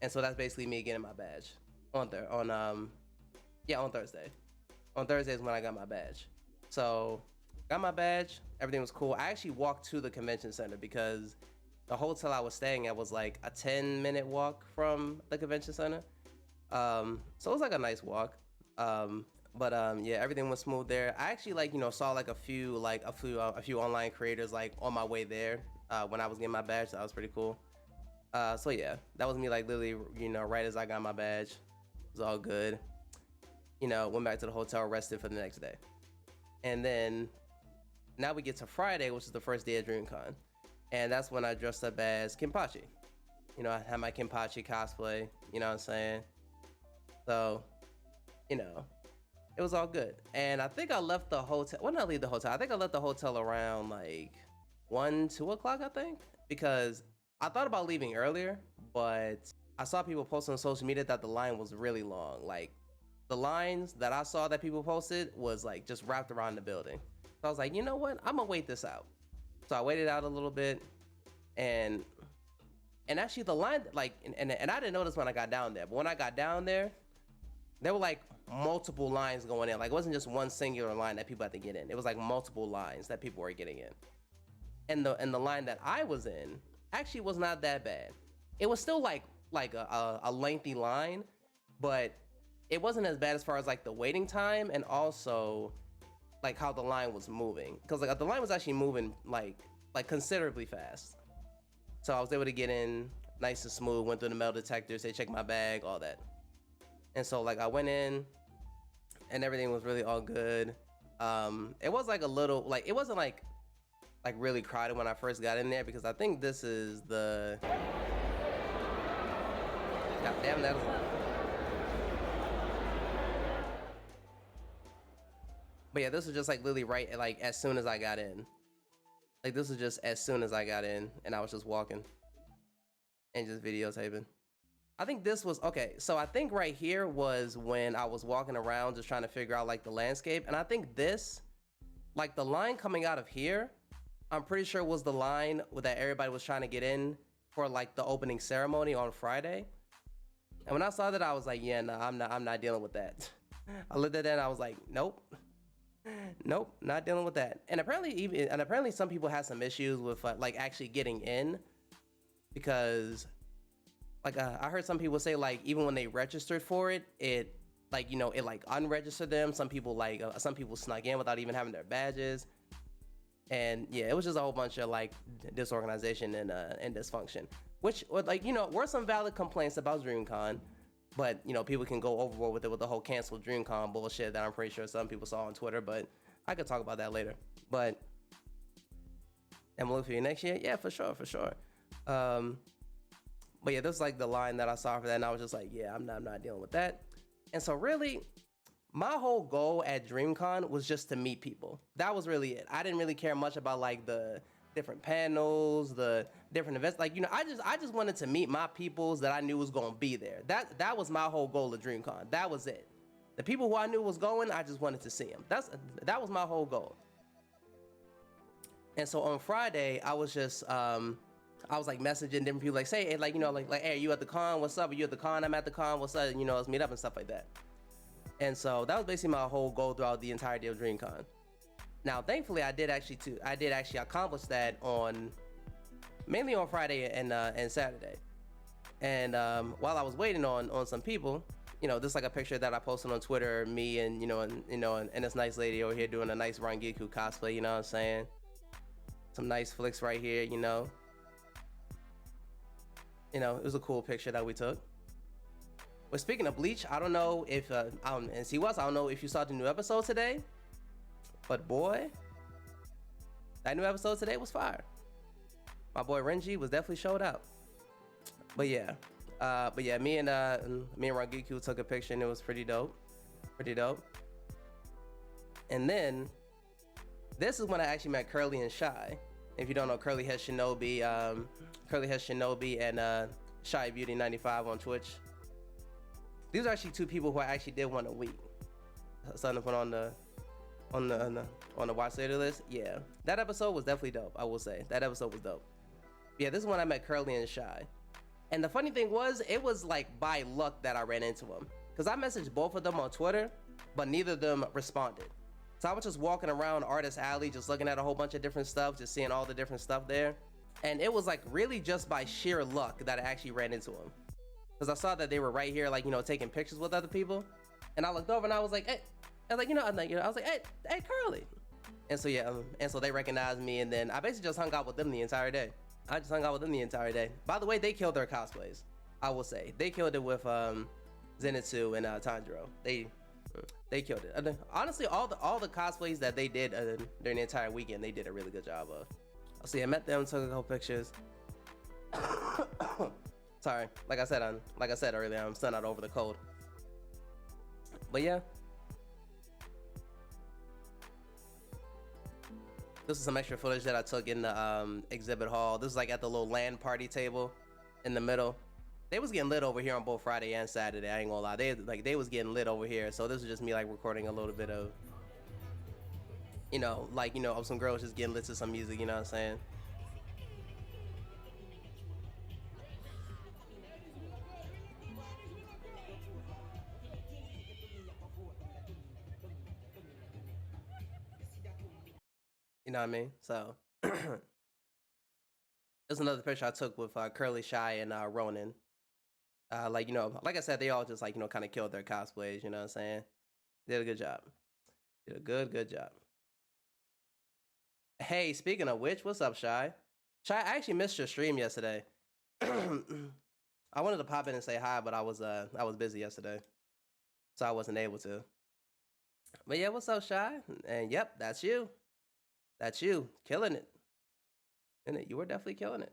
And so that's basically me getting my badge on on Thursday. On Thursday is when I got my badge. So got my badge, everything was cool. I actually walked to the convention center because the hotel I was staying at was like a 10-minute walk from the convention center. So it was like a nice walk. Yeah, everything was smooth there. I actually saw like a few online creators like on my way there when I was getting my badge. So that was pretty cool. So yeah, that was me like literally, right as I got my badge. It was all good. Went back to the hotel, rested for the next day. And then now we get to Friday, which is the first day of Dreamcon. And that's when I dressed up as Kenpachi. I had my Kenpachi cosplay, you know what I'm saying? So, it was all good. And I think I left the hotel. When did I leave the hotel? I think I left the hotel around like 1, 2 o'clock, I think. Because I thought about leaving earlier, but I saw people posting on social media that the line was really long. Like, the lines that I saw that people posted was like just wrapped around the building. So I was like, you know what? I'm gonna wait this out. So I waited out a little bit, and actually the line, like, and I didn't notice when I got down there, but when I got down there were like multiple lines going in. Like, it wasn't just one singular line that people had to get in. It was like multiple lines that people were getting in. And the line that I was in actually was not that bad. It was still like a lengthy line, but it wasn't as bad as far as like the waiting time and also like how the line was moving. Because like the line was actually moving like considerably fast. So I was able to get in nice and smooth, went through the metal detectors, they checked my bag, all that. And so like I went in and everything was really all good. It was like a little, like, it wasn't like really crowded when I first got in there, because I think this is the, god damn, that was, but yeah, this was just like literally right like as soon as I got in. Like, this was just as soon as I got in, and I was just walking and just videotaping. I think this was, okay, so I think right here was when I was walking around just trying to figure out like the landscape. And I think this, like the line coming out of here, I'm pretty sure was the line that everybody was trying to get in for like the opening ceremony on Friday. And when I saw that, I was like, yeah, no, I'm not dealing with that. I looked at that and I was like, nope, not dealing with that. And apparently some people had some issues with like actually getting in, because like I heard some people say like even when they registered for it, it like it like unregistered them. Some people snuck in without even having their badges. And yeah, it was just a whole bunch of like disorganization and dysfunction, which like were some valid complaints about Dreamcon. But people can go overboard with it with the whole canceled Dreamcon bullshit that I'm pretty sure some people saw on Twitter. But I could talk about that later. But I'm looking for you next year. Yeah, for sure. But yeah, this is like the line that I saw for that, and I was just like, yeah, I'm not dealing with that. And so really, my whole goal at Dreamcon was just to meet people. That was really it. I didn't really care much about like the different panels, the different events. Like, I just wanted to meet my peoples that I knew was gonna be there. That was my whole goal of Dreamcon. That was it. The people who I knew was going, I just wanted to see them. That was my whole goal. And so on Friday, I was just I was like messaging different people, like, say, like, hey, are you at the con? What's up? Are you at the con? I'm at the con. What's up? Let's meet up and stuff like that. And so that was basically my whole goal throughout the entirety of Dreamcon. Now, thankfully, I did actually accomplish that mainly on Friday and Saturday. And while I was waiting on some people, this is like a picture that I posted on Twitter, me and and this nice lady over here doing a nice Rangiku cosplay. You know what I'm saying? Some nice flicks right here. It was a cool picture that we took. But speaking of Bleach, I don't know if and I don't know if you saw the new episode today, but boy, that new episode today was fire. My boy Renji was definitely showed out. But yeah, me and Rangiku took a picture and it was pretty dope. And then this is when I actually met Curly and Shy. If you don't know, Curly has Shinobi and Shy Beauty 95 on Twitch. These are actually two people who I actually did want to meet. Something to put on the watch later list. Yeah, that episode was definitely dope. I will say that episode was dope. Yeah, this is when I met Curly and Shy. And the funny thing was, it was like by luck that I ran into them, because I messaged both of them on Twitter, but neither of them responded. So I was just walking around Artist Alley, just looking at a whole bunch of different stuff, just seeing all the different stuff there. And it was like really just by sheer luck that I actually ran into them, because I saw that they were right here, like, you know, taking pictures with other people. And I looked over and I was like, hey, I was like, I was like, hey, Curly. And so yeah, and so they recognized me, and then I basically just hung out with them the entire day. I just hung out with them the entire day. By the way, they killed their cosplays. I will say they killed it with Zenitsu and Tanjiro. They killed it. Honestly, all the cosplays that they did during the entire weekend, they did a really good job of. See, I met them, took a couple pictures. Sorry, like I said earlier, I'm still not over the cold. But yeah, this is some extra footage that I took in the exhibit hall. This is like at the little LAN party table in the middle. They was getting lit over here on both Friday and Saturday. I ain't gonna lie, they was getting lit over here. So this is just me like recording a little bit of, you know, like, you know, of some girls just getting lit to some music. You know what I'm saying? You know what I mean? So there's another picture I took with Curly Shy and Ronan. Like, you know, like I said, they all just like, you know, kind of killed their cosplays. You know what I'm saying? Did a good job. Did a good job. Hey, speaking of which, what's up, Shy? Shy, I actually missed your stream yesterday. I wanted to pop in and say hi, but I was busy yesterday, so I wasn't able to. But yeah, what's up, Shy? And yep, that's you. That's you, killing it. And you were definitely killing it.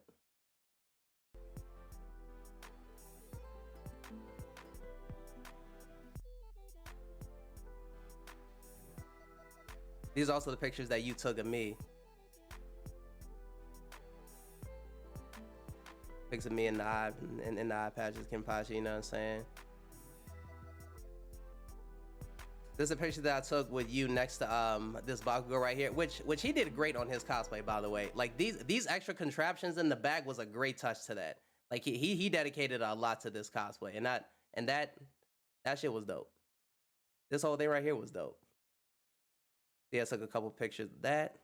These are also the pictures that you took of me. Pics of me in the eye patches, Kenpachi, you know what I'm saying? This is a picture that I took with you next to this Bakugo right here, which he did great on his cosplay, by the way. Like these extra contraptions in the back was a great touch to that. Like he dedicated a lot to this cosplay, and that shit was dope. This whole thing right here was dope. Yeah, I took a couple pictures of that,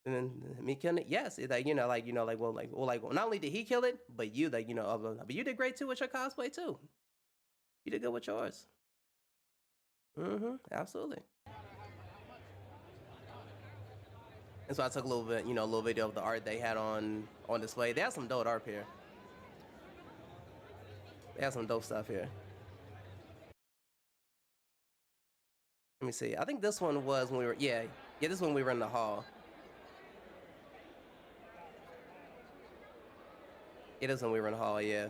and then me killing it. Yes, like well, not only did he kill it, but you, like, you know, but you did great too with your cosplay too. You did good with yours. Absolutely. And so I took a little bit, you know, a little video of the art they had on display. They had some dope art here. They had some dope stuff here. Let me see. I think this one was when we were, yeah, this one we were in the hall. It is when we were in the hall, yeah.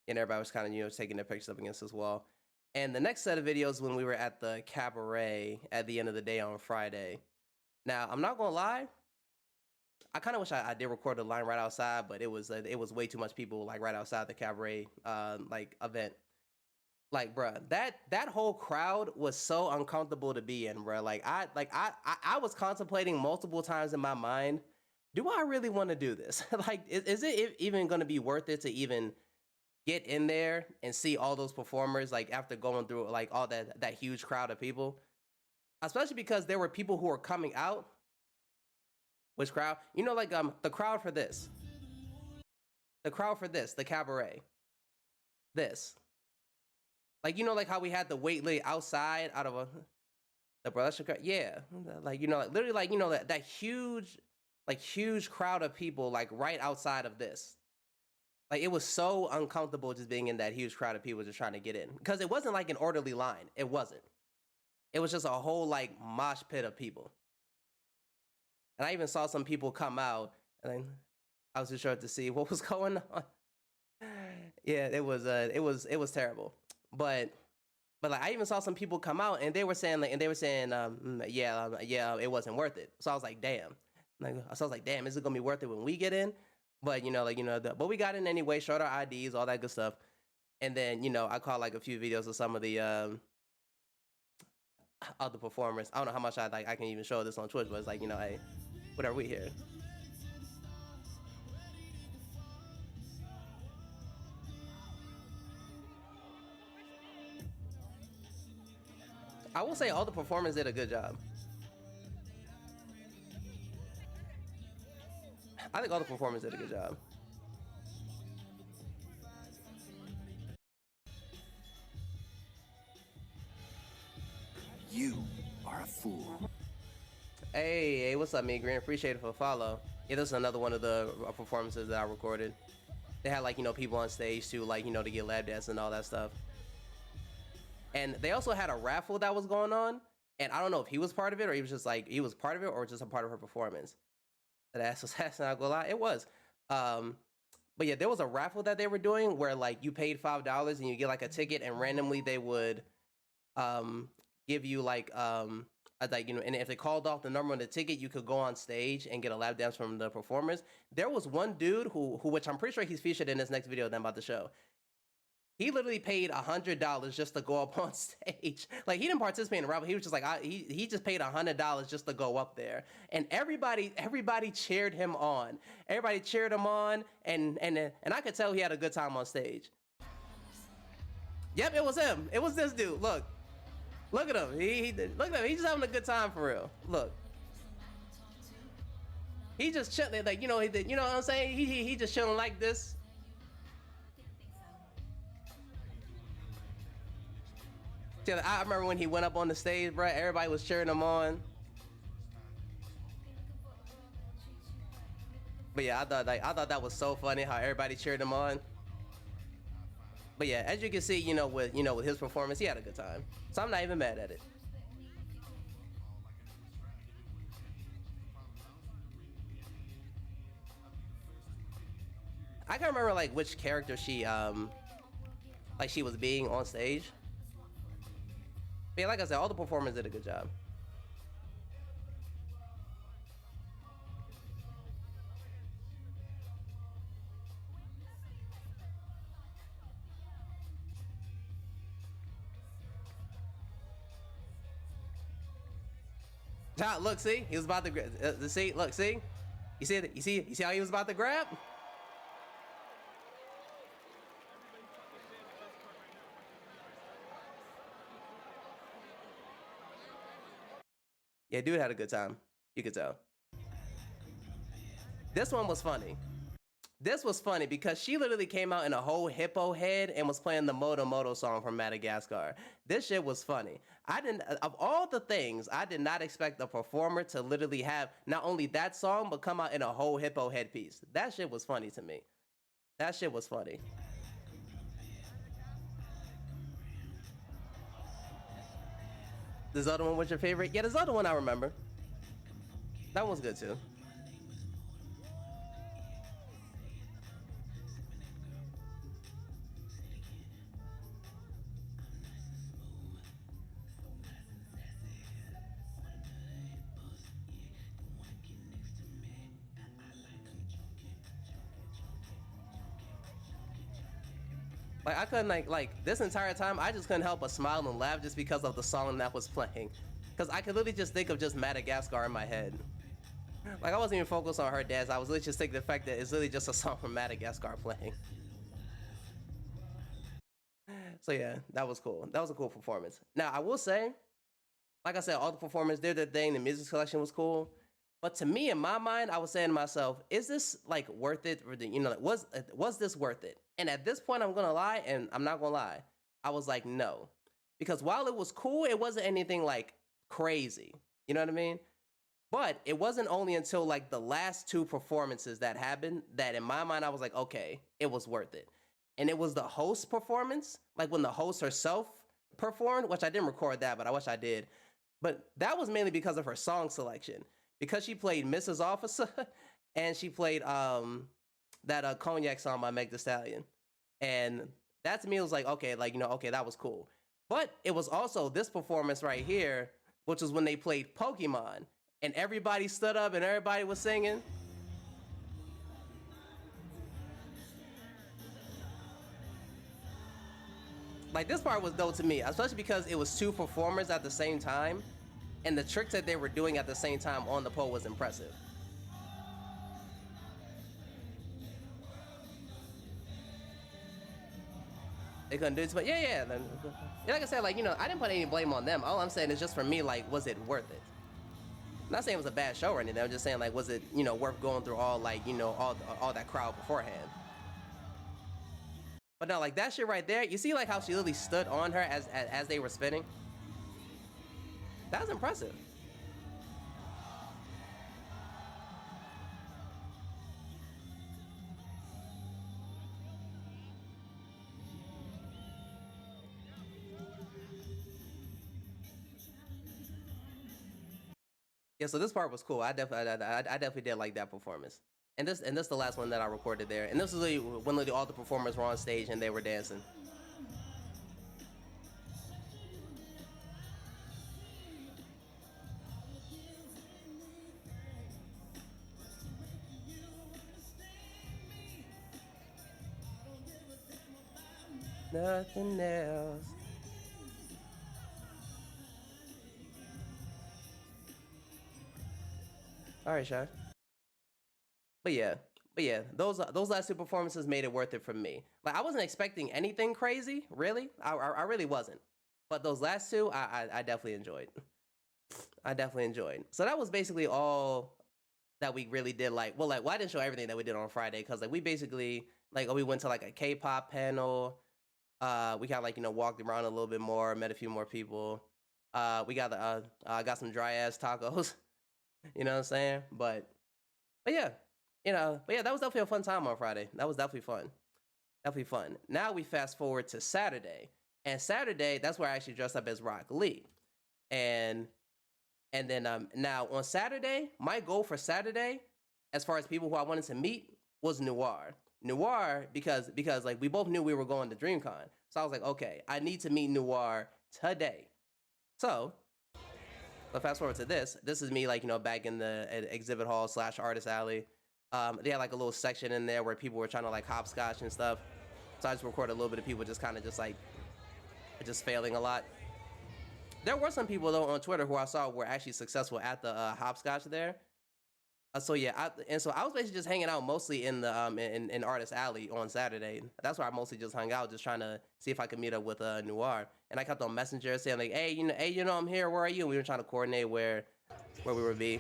And everybody was kind of, you know, taking their pictures up against this wall. And the next set of videos when we were at the cabaret at the end of the day on Friday. Now, I'm not gonna lie, I kind of wish I did record the line right outside, but it was way too much people like right outside the cabaret like event. Like, bruh, that whole crowd was so uncomfortable to be in, bruh. Like I was contemplating multiple times in my mind, do I really want to do this? Like, is it even gonna be worth it to even get in there and see all those performers, like, after going through like all that huge crowd of people? Especially because there were people who were coming out. Which crowd? You know, like the crowd for this. The crowd for this, the cabaret. This. Like, you know, like how we had the wait list outside out of the burlesque crowd? Yeah. Like, you know, like literally, like, you know, that huge crowd of people like right outside of this. Like, it was so uncomfortable just being in that huge crowd of people just trying to get in. Because it wasn't like an orderly line. It wasn't. It was just a whole like mosh pit of people. And I even saw some people come out, and then I was just trying to see what was going on. Yeah, it was terrible. But like, I even saw some people come out, and they were saying yeah, it wasn't worth it. So I was like, damn. Like, so I was like, damn, is it gonna be worth it when we get in? But, you know, like, you know, but we got in anyway, showed our IDs, all that good stuff. And then, you know, I caught like a few videos of some of the other performers. I don't know how much I can even show this on Twitch, but it's like, you know, hey, whatever, we here. I will say all the performers did a good job. I think all the performers did a good job. You are a fool. Hey, what's up, me Green? Appreciate it for the follow. Yeah, this is another one of the performances that I recorded. They had like, you know, people on stage too, like, you know, to get lap dance and all that stuff. And they also had a raffle that was going on. And I don't know if he was part of it or he was just like, he was part of it or just a part of her performance. That ass was not gonna lie, it was. But yeah, there was a raffle that they were doing where like you paid $5 and you get like a ticket, and randomly they would give you like you know, and if they called off the number on the ticket, you could go on stage and get a lap dance from the performers. There was one dude who which I'm pretty sure he's featured in this next video that I'm about to show. He literally paid $100 just to go up on stage. Like, he didn't participate in the raffle. He was just like, he just paid $100 just to go up there. And everybody cheered him on. Everybody cheered him on, and I could tell he had a good time on stage. Yep, it was him. It was this dude. Look at him. Look at him. He's just having a good time for real. Look. He just chilling, like, you know what I'm saying? He just chilling like this. I remember when he went up on the stage, bro, everybody was cheering him on. But yeah, I thought that was so funny how everybody cheered him on. But yeah, as you can see, with his performance, he had a good time. So I'm not even mad at it. I can't remember like which character she was being on stage. But yeah, like I said, all the performers did a good job. Look, see, he was about to see. Look, see, you see how he was about to grab. Yeah, dude had a good time. You could tell. This one was funny. This was funny because she literally came out in a whole hippo head and was playing the Moto Moto song from Madagascar. This shit was funny. Of all the things, I did not expect the performer to literally have not only that song, but come out in a whole hippo headpiece. That shit was funny to me. That shit was funny. This other one was your favorite? Yeah, this other one I remember. That one's good too. Like, I couldn't like this entire time I just couldn't help but smile and laugh just because of the song that was playing. Cause I could literally just think of just Madagascar in my head. Like, I wasn't even focused on her dance. I was literally just thinking the fact that it's literally just a song from Madagascar playing. So yeah, that was cool. That was a cool performance. Now I will say, like I said, all the performers did their thing. The music selection was cool. But to me, in my mind, I was saying to myself, is this like worth it? Or, was this worth it? And at this point, I'm gonna lie, and I'm not gonna lie, I was like, no. Because while it was cool, it wasn't anything like crazy. You know what I mean? But it wasn't only until like the last two performances that happened that in my mind, I was like, okay, it was worth it. And it was the host performance, like when the host herself performed, which I didn't record that, but I wish I did. But that was mainly because of her song selection. Because she played Mrs. Officer and she played that Cognac song by Meg Thee Stallion. And that to me was like, okay, okay, that was cool. But it was also this performance right here, which was when they played Pokemon. And everybody stood up and everybody was singing. Like, this part was dope to me, especially because it was two performers at the same time. And the tricks that they were doing at the same time on the pole was impressive. They couldn't do it, but yeah. Like I said, like, you know, I didn't put any blame on them. All I'm saying is just for me, like, was it worth it? I'm not saying it was a bad show or anything. I'm just saying, like, was it, you know, worth going through all, like, you know, all that crowd beforehand? But no, like that shit right there. You see, like how she literally stood on her as they were spinning. That was impressive. Yeah, so this part was cool. I definitely did like that performance. And this the last one that I recorded there. And this was really when literally all the performers were on stage and they were dancing. Nothing else. All right, Shy. But yeah, those last two performances made it worth it for me. Like I wasn't expecting anything crazy, really. I really wasn't. But those last two, I definitely enjoyed. I definitely enjoyed. So that was basically all that we really did. Like, well, I didn't show everything that we did on Friday because like we basically like we went to like a K-pop panel. We kind of like, you know, walked around a little bit more, met a few more people. We got some dry ass tacos. You know what I'm saying? But yeah, that was definitely a fun time on Friday. That was definitely fun. Definitely fun. Now we fast forward to Saturday. And Saturday, that's where I actually dressed up as Rock Lee. And then now on Saturday, my goal for Saturday, as far as people who I wanted to meet, was Noir. Noir because like we both knew we were going to DreamCon. So I was like, okay, I need to meet Noir today. So fast forward to this. This is me, like, you know, back in the exhibit hall / artist alley. They had like a little section in there where people were trying to like hopscotch and stuff. So I just recorded a little bit of people just kind of just failing a lot. There were some people though on Twitter who I saw were actually successful at the hopscotch there. So yeah, I was basically just hanging out mostly in the in Artist Alley on Saturday. That's where I mostly just hung out, just trying to see if I could meet up with Noir. And I kept on Messenger saying like, hey, I'm here. Where are you? And we were trying to coordinate where we would be.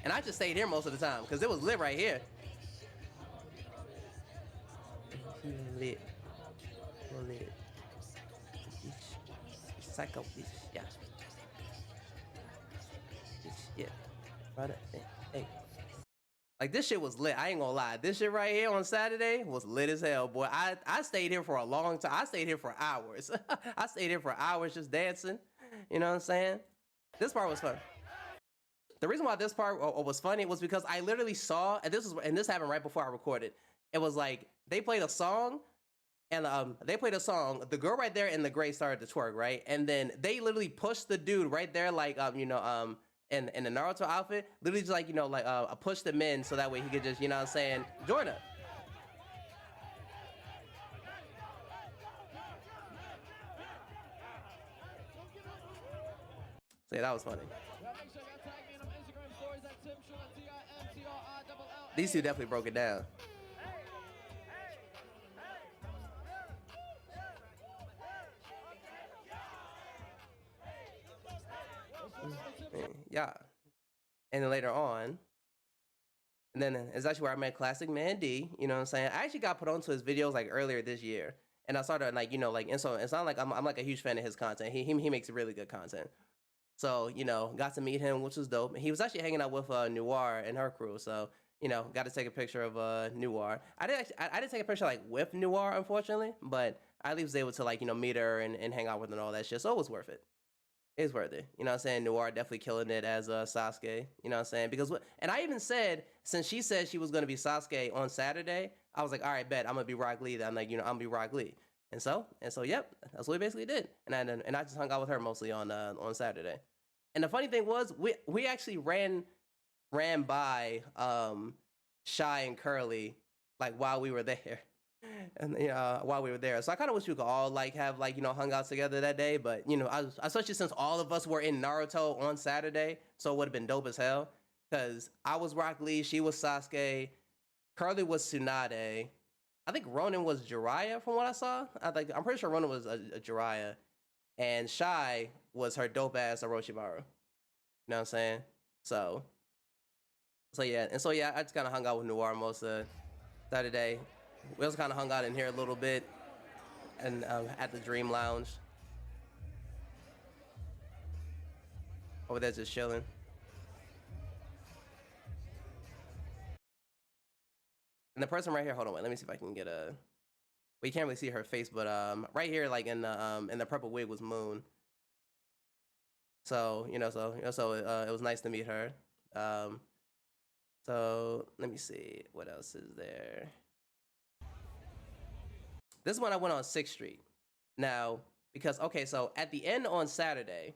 And I just stayed here most of the time because it was lit right here. Lit. Psycho. Yeah. Yeah. Hey. Like this shit was lit. I ain't gonna lie. This shit right here on Saturday was lit as hell, boy. I stayed here for a long time. I stayed here for hours. I stayed here for hours just dancing. You know what I'm saying? This part was fun. The reason why this part was funny was because I literally saw, and this happened right before I recorded. It was like they played a song, and The girl right there in the gray started to twerk, right? And then they literally pushed the dude right there, like in the Naruto outfit, literally just like pushed him in so that way he could just, you know what I'm saying, join her. So yeah, that was funny. These two definitely broke it down. Yeah. And then later on, and then it's actually where I met Classic Man D. You know what I'm saying? I actually got put onto his videos like earlier this year, and I started and so it's not like I'm like a huge fan of his content. He makes really good content. So got to meet him, which was dope. He was actually hanging out with Noir and her crew. So got to take a picture of Noir. I didn't take a picture like with Noir, unfortunately, but I at least was able to meet her and hang out with her and all that shit. So it was worth it. It's worth it. You know what I'm saying? Noir definitely killing it as Sasuke. You know what I'm saying? And I even said, since she said she was going to be Sasuke on Saturday, I was like, all right, bet, I'm going to be Rock Lee. I'm like, I'm going to be Rock Lee. And so, yep, that's what we basically did. And I just hung out with her mostly on Saturday. And the funny thing was, we actually ran by Shy and Curly, like, while we were there. And while we were there, so I kind of wish we could all have hung out together that day, but especially since all of us were in Naruto on Saturday, so it would have been dope as hell. Because I was Rock Lee, she was Sasuke, Curly was Tsunade, I think Ronan was Jiraiya from what I saw. I'm pretty sure Ronan was a Jiraiya, and Shy was her dope ass Orochimaru. You know what I'm saying? So, yeah, and so yeah, I just kind of hung out with Noir most of Saturday. We also kind of hung out in here a little bit, and at the Dream Lounge over there just chilling. And the person right here, hold on, wait, let me see if I can get a. We can't really see her face, but right here, like in the purple wig was Moon. So it was nice to meet her. So let me see what else is there. This is when I went on 6th Street. Now, because okay, so at the end on Saturday,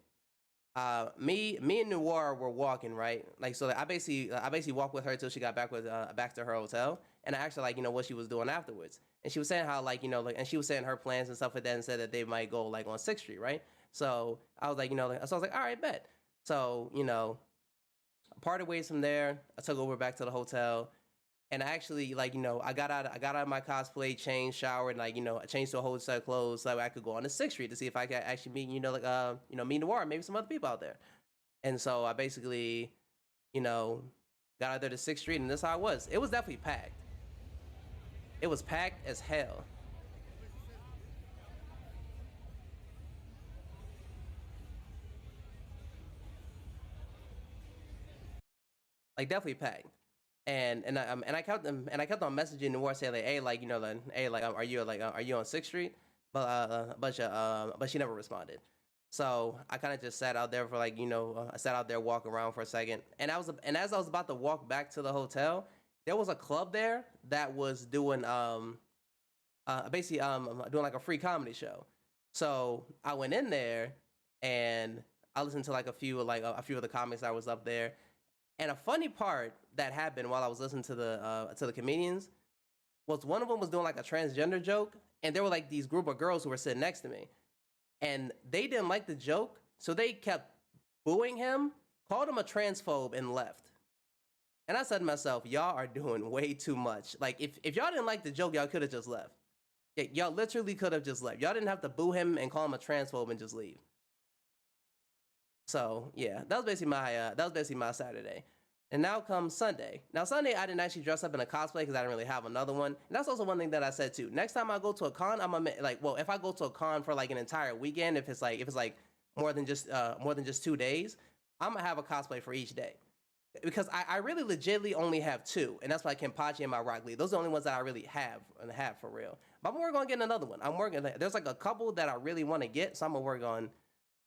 me and Noir were walking, right? Like, so I basically walked with her till she got back to her hotel, and I asked her like, what she was doing afterwards, and she was saying how like, and she was saying her plans and stuff like that, and said that they might go like on 6th Street, right? So I was like, so I was like, all right, bet. So parted ways from there. I took over back to the hotel. And I actually I got out of my cosplay, changed, showered, and I changed to a whole set of clothes so I could go on to 6th Street to see if I could actually meet meet Noir, maybe some other people out there. And so I basically got out there to 6th Street, and this is how it was. It was definitely packed. It was packed as hell. Like, definitely packed. And I kept on messaging Noir saying like, hey, are you on 6th Street? But she never responded. So I kind of just sat out there for I sat out there walking around for a second, and as I was about to walk back to the hotel, there was a club there that was doing basically doing like a free comedy show. So I went in there and I listened to like a few of the comics that was up there. And a funny part that happened while I was listening to the comedians was one of them was doing like a transgender joke, and there were like these group of girls who were sitting next to me, and they didn't like the joke, so they kept booing him, called him a transphobe, and left. And I said to myself, y'all are doing way too much. Like, if y'all didn't like the joke, y'all could have just left. Yeah, y'all literally could have just left. Y'all didn't have to boo him and call him a transphobe and just leave. So yeah, that was basically my Saturday. And now comes Sunday. Now Sunday, I didn't actually dress up in a cosplay because I didn't really have another one. And that's also one thing that I said too. Next time I go to a con, I'm gonna if I go to a con for like an entire weekend, if it's like more than just 2 days, I'm gonna have a cosplay for each day. Because I really legitimately only have two, and that's my Kenpachi and my Rock Lee. Those are the only ones that I really have for real. But I'm working on getting another one. There's like a couple that I really want to get, so I'm gonna work on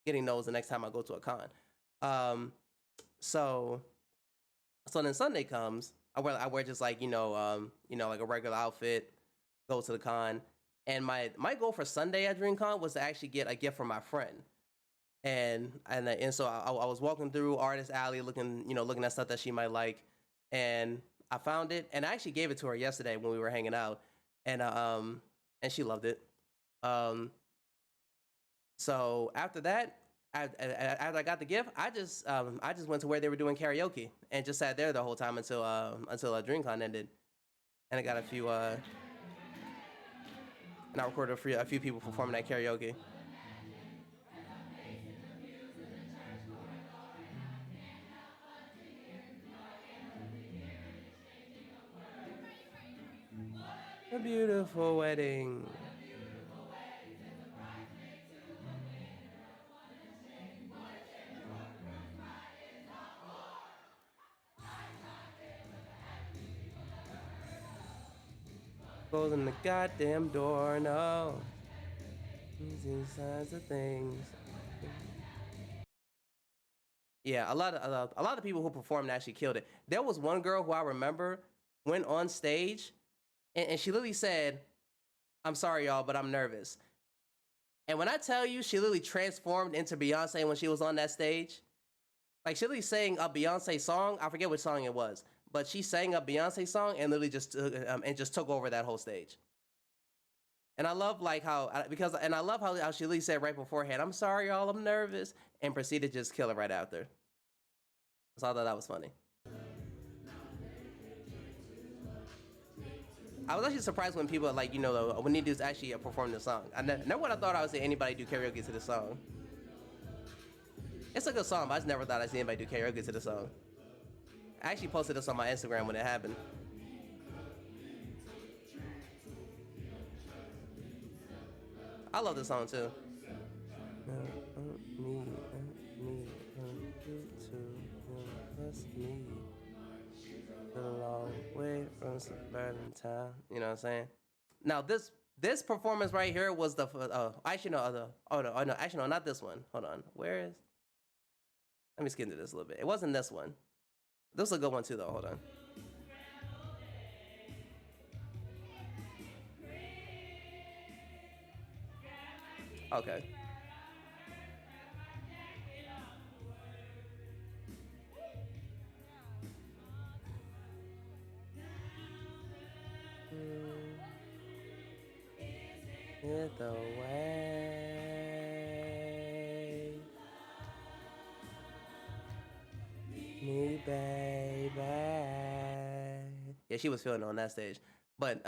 getting those the next time I go to a con. So then Sunday comes. I wear just like like a regular outfit, go to the con, and my goal for Sunday at Dreamcon was to actually get a gift from my friend. And so I was walking through Artist Alley looking at stuff that she might like, and I found it, and I actually gave it to her yesterday when we were hanging out, and she loved it. So after that, after I got the gift, I just went to where they were doing karaoke and just sat there the whole time until DreamCon ended, and I got a few and I recorded a few people performing at karaoke. A beautiful wedding. Closing the goddamn door, no. These signs of things. Yeah, a lot of people who performed actually killed it. There was one girl who I remember went on stage, and she literally said, "I'm sorry, y'all, but I'm nervous." And when I tell you, she literally transformed into Beyonce when she was on that stage. Like, she literally sang a Beyonce song. I forget which song it was, but she sang a Beyonce song and literally just took over that whole stage. And I love how she literally said right beforehand, "I'm sorry, y'all, I'm nervous," and proceeded to just kill it right after. So I thought that was funny. I was actually surprised when people like, you know, when they do actually perform the song. I never would have thought I would see anybody do karaoke to the song. It's a good song, but I just never thought I'd see anybody do karaoke to the song. I actually posted this on my Instagram when it happened. I love this song too. A long way from suburban town. You know what I'm saying? Now this performance right here was the actually no actually no, not this one. Hold on, where is? Let me skim through this a little bit. It wasn't this one. This is a good one too though. Hold on. Okay. Hit the way, me baby. Yeah, she was feeling it on that stage. But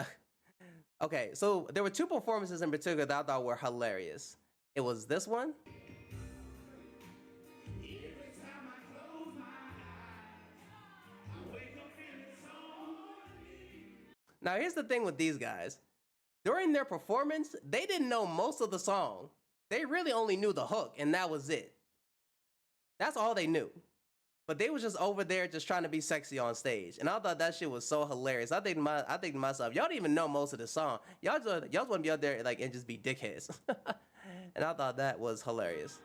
okay, so there were two performances in particular that I thought were hilarious. It was this one. Now here's the thing with these guys. During their performance, they didn't know most of the song. They really only knew the hook, and that was it. That's all they knew. But they was just over there just trying to be sexy on stage. And I thought that shit was so hilarious. I think to myself, y'all didn't even know most of the song. Y'all want to be out there like and just be dickheads. And I thought that was hilarious.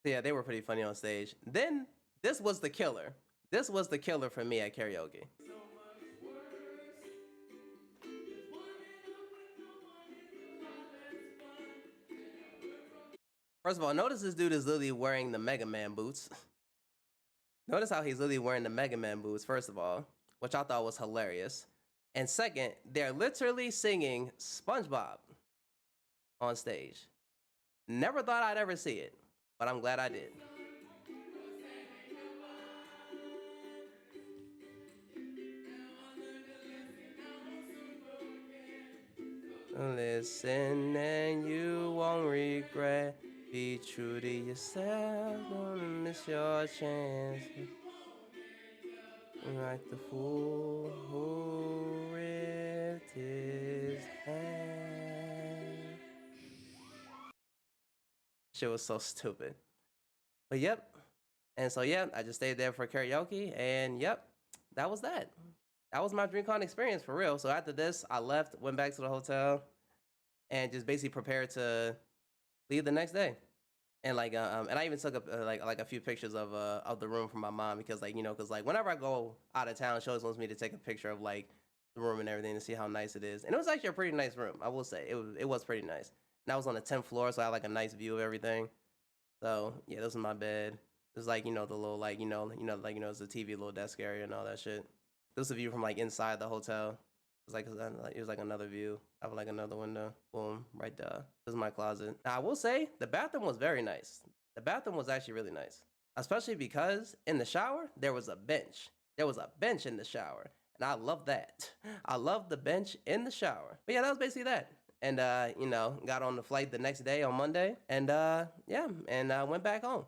Yeah, they were pretty funny on stage. Then this was the killer. This was the killer for me at karaoke. First of all, notice this dude is literally wearing the Mega Man boots. Notice how he's literally wearing the Mega Man boots, first of all, which I thought was hilarious. And second, they're literally singing SpongeBob on stage. Never thought I'd ever see it, but I'm glad I did. Listen and you won't regret. Be true to yourself, don't miss your chance. Like the fool who ripped his hand. Shit was so stupid. But yep. And so yeah, I just stayed there for karaoke, and yep, that was that. That was my Dreamcon experience for real. So after this, I left, went back to the hotel, and just basically prepared to leave the next day. And like, and I even took like a few pictures of the room from my mom because like, you know, because like whenever I go out of town, she always wants me to take a picture of like the room and everything to see how nice it is. And it was actually a pretty nice room, I will say. It was pretty nice. And I was on the 10th floor, so I had like a nice view of everything. So yeah, this was my bed. It was like, you know, the little like, it's a TV little desk area and all that shit. This is a view from like inside the hotel. It was like another view. I have like another window. Boom, right there. This is my closet. Now, I will say the bathroom was very nice. The bathroom was actually really nice, especially because in the shower there was a bench. There was a bench in the shower, and I love that. I love the bench in the shower. But yeah, that was basically that. And you know, got on the flight the next day on Monday, and yeah, and went back home.